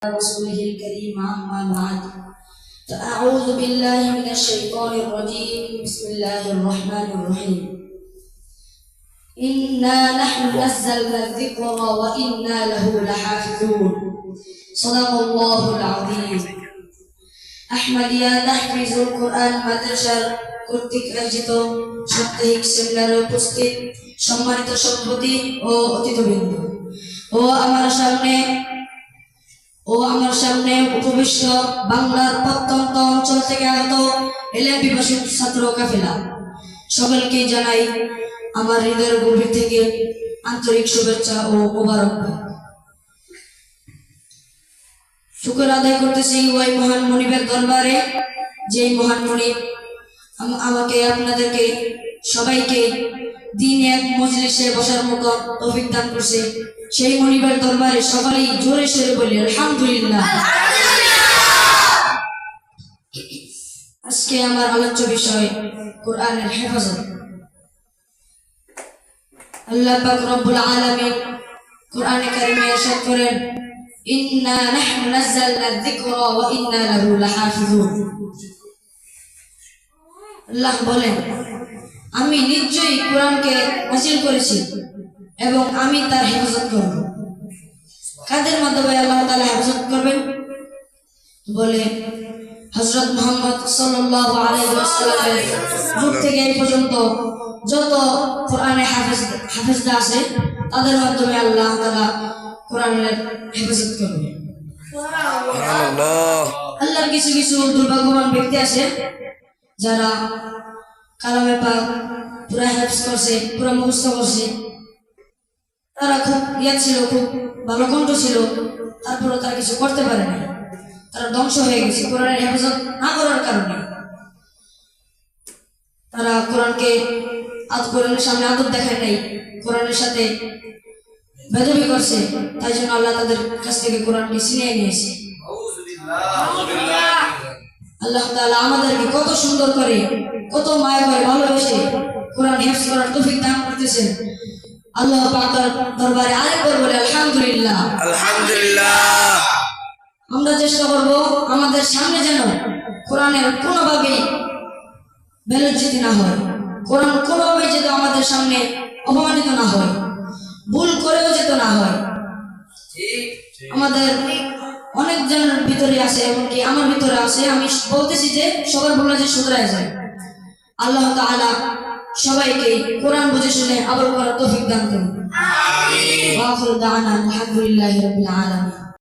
رسوله الكريم أما بعد فأعوذ بالله من الشيطان الرجيم بسم الله الرحمن الرحيم إنا نحن نزلنا الذكر وإنا له لحافظون صدق الله العظيم أحمدية تحفيظ القرآن মাদ্রাসার কর্তৃক আয়োজিত সাপ্তাহিক সেমিনারে উপস্থিত সম্মানিত সভাপতি ও অতিথিবৃন্দ ও আমার সামনে উপবিষ্ট বাংলার প্রত্যন্ত অঞ্চল থেকে আগত এলেম পিপাসু ছাত্র কাফেলা সকলকে জানাই আমার হৃদয়ের গভীর থেকে আন্তরিক শুভেচ্ছা ও মোবারকবাদ। শুকর আদায় করতেছি ওই মহান মনিবের দরবারে, যেই মহান মনিব আমাকে আপনাদেরকে সবাইকে দিন এক মজলিসে বসার মতো তৌফিক দান করছে। সেই মনিবের দরবারে সবাই জোরে সোরে বলি আলহামদুলিল্লাহ। আজকে আমার আলোচ্য বিষয় কোরআনের হেফাজত। আল্লাহ পাক রব্বুল আলামিন কোরআনে কারিমে ইরশাদ করেন, ইন্না নাহনু নাযালনা যিকরা ওয়া ইন্না লাহু লাহাফিজুন। আল্লাহ বলেন, আমি নিশ্চয়ই কোরআনকে নাযিল করেছি এবং আমি তার হেফাজত করব। কাদের মাধ্যমে আল্লাহ তাআলা হেফাজত করবেন? বলে হযরত মুহাম্মদ সাল্লাল্লাহু আলাইহি ওয়াসাল্লামের যুগ থেকে এই পর্যন্ত যত কোরআনে হাফেজরা আছে তাদের মাধ্যমে আল্লাহ তাআলা কোরআনের হেফাজত করবে। সুবহানাল্লাহ। আল্লাহর কিছু কিছু দুর্ভাগ্যবান ব্যক্তি আছে যারা কালামে পাক পুরা হেফজ করছে, পুরা মুখস্থ করছে, তারা খুব ছিল, খুব ভালো কণ্ঠ ছিল, তারপরে তারা কিছু করতে পারে না, তারা ধ্বংস হয়ে গেছে কোরআনের হেফাজত না করার কারণে। তারা কোরআনের সামনে আদব দেখায় নাই, কোরআনের সাথে বেদবি করছে, তাই জন্য আল্লাহ তাদের কাছ থেকে কোরআনকে ছিনিয়ে নিয়েছে। আল্লাহ তাআলা আমাদেরকে কত সুন্দর করে, কত মায়া করে, ভালোবেসে কোরআন হেফজ করার তৌফিক দান করতেছেন। আল্লাহ পাকের দরবারে আরেকবার বলে আলহামদুলিল্লাহ। আলহামদুলিল্লাহ। আমরা চেষ্টা করব আমাদের সামনে যেন কোরআনের কোনোভাবেই বেলজ্জিত না হয়, কোরআন কোনোভাবেই যেন আমাদের সামনে অপমানিত না হয়, ভুল করেও যেত না হয়। আমাদের অনেক জনের ভিতরে আছে, এমনকি আমার ভিতরে আছে, আমি বলতেছি যে সবার ভুল যে শুধরায় যায়। আল্লাহ তাআলা সবাইকে কোরআন বুঝে শুনে আমল করার তৌফিক দান করুন। আমিন। ওয়া আখিরু দাওয়ানা আলহামদুলিল্লাহি রাব্বিল আলামিন।